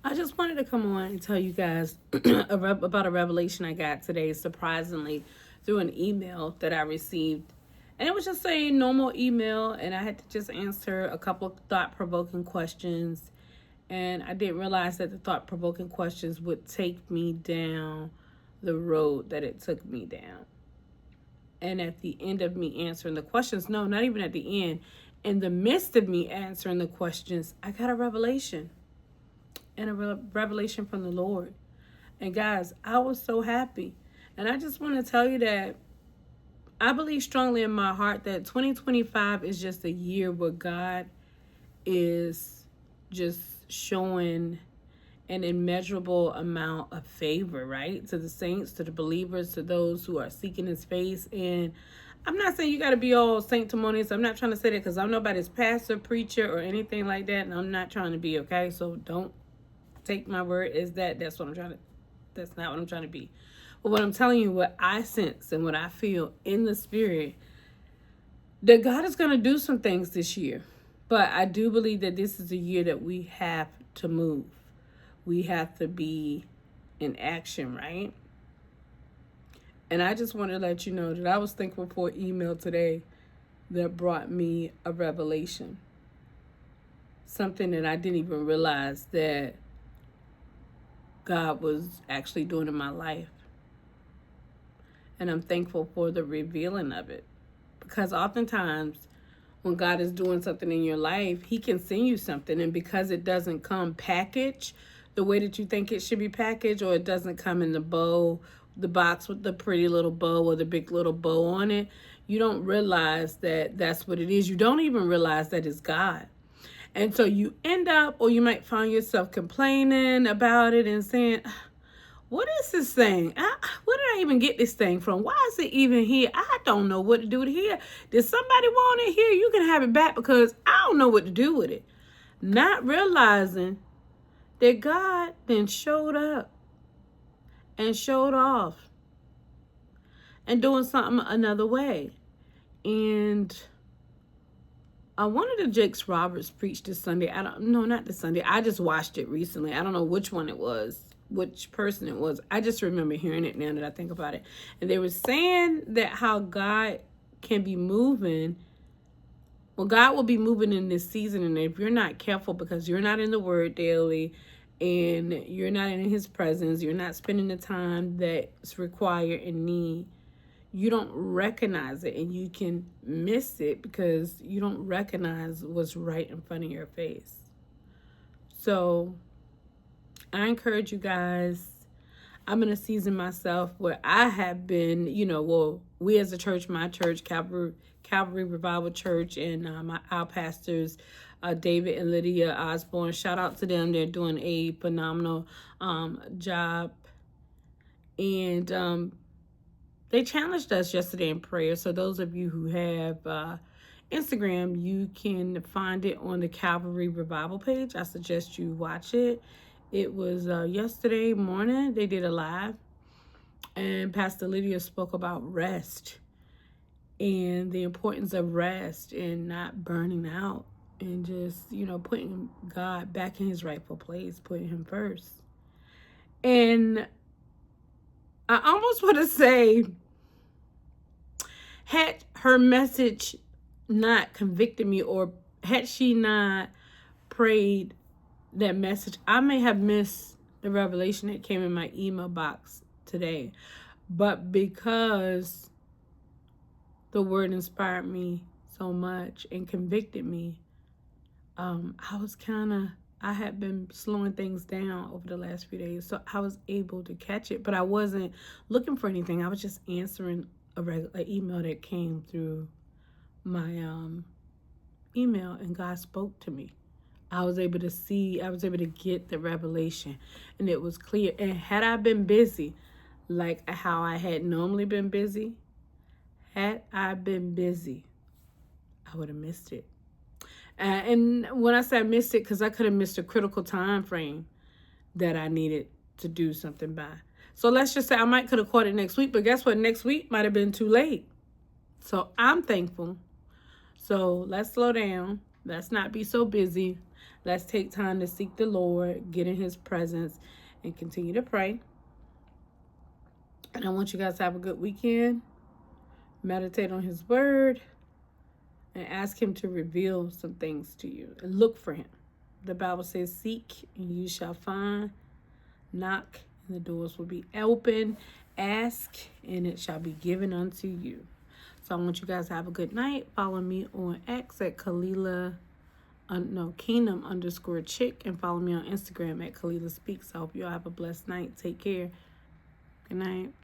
I just wanted to come on and tell you guys about a revelation I got today, surprisingly, through an email that I received. And it was just a normal email, and I had to just answer a couple of thought provoking questions. And I didn't realize that the thought provoking questions would take me down the road that it took me down. And at the end of me answering the questions, no, not even at the end, in the midst of me answering the questions, I got a revelation and a revelation from the Lord. And guys, I was so happy. And I just want to tell you that I believe strongly in my heart that 2025 is just a year where God is just showing an immeasurable amount of favor, right? To the saints, to the believers, to those who are seeking his face. And I'm not saying you got to be all sanctimonious. I'm not trying to say that because I'm nobody's pastor, preacher, or anything like that. And I'm not trying to be, okay? So don't take my word as that. That's not what I'm trying to be. But what I'm telling you, what I sense and what I feel in the spirit, that God is going to do some things this year. But I do believe that this is a year that we have to move. We have to be in action, right? And I just want to let you know that I was thankful for an email today that brought me a revelation. Something that I didn't even realize that God was actually doing in my life. And I'm thankful for the revealing of it. Because oftentimes when God is doing something in your life, he can send you something. And because it doesn't come packaged the way that you think it should be packaged, or it doesn't come in the bow, the box with the pretty little bow or the big little bow on it, you don't realize that that's what it is. You don't even realize that it's God. And so you end up, or you might find yourself complaining about it and saying, what is this thing? Where did I even get this thing from? Why is it even here? I don't know what to do with it here. Did somebody want it here? You can have it back because I don't know what to do with it. Not realizing that God then showed up and showed off and doing something another way. And one of the Jakes Roberts preached this Sunday. Not this Sunday. I just watched it recently. I don't know which one it was, which person it was. I just remember hearing it now that I think about it. And they were saying that how God can be moving. Well, God will be moving in this season. And if you're not careful, because you're not in the word daily and you're not in his presence, you're not spending the time that's required and need, you don't recognize it, and you can miss it because you don't recognize what's right in front of your face. So I encourage you guys. I'm in a season myself where I have been, we as a church, my church, Calvary Revival Church, and our pastors, David and Lydia Osborne. Shout out to them. They're doing a phenomenal job. And they challenged us yesterday in prayer. So those of you who have Instagram, you can find it on the Calvary Revival page. I suggest you watch it. It was yesterday morning. They did a live. And Pastor Lydia spoke about rest and the importance of rest and not burning out. And just, putting God back in his rightful place, putting him first. And I almost want to say, had her message not convicted me, or had she not prayed that message, I may have missed the revelation that came in my email box today. But because the word inspired me so much and convicted me, I had been slowing things down over the last few days. So I was able to catch it, but I wasn't looking for anything. I was just answering an email that came through my email, and God spoke to me. I was able to get the revelation, and it was clear. And had I been busy, like how I had normally been busy, I would have missed it. And when I say I missed it, because I could have missed a critical time frame that I needed to do something by. So let's just say I could have caught it next week, but guess what? Next week might have been too late. So I'm thankful. So let's slow down. Let's not be so busy. Let's take time to seek the Lord, get in his presence, and continue to pray. And I want you guys to have a good weekend. Meditate on his word and ask him to reveal some things to you. And look for him. The Bible says, seek and you shall find. Knock and the doors will be open. Ask and it shall be given unto you. So I want you guys to have a good night. Follow me on X at Kingdom _chick, and follow me on Instagram at Kalila Speaks. I hope you all have a blessed night. Take care. Good night.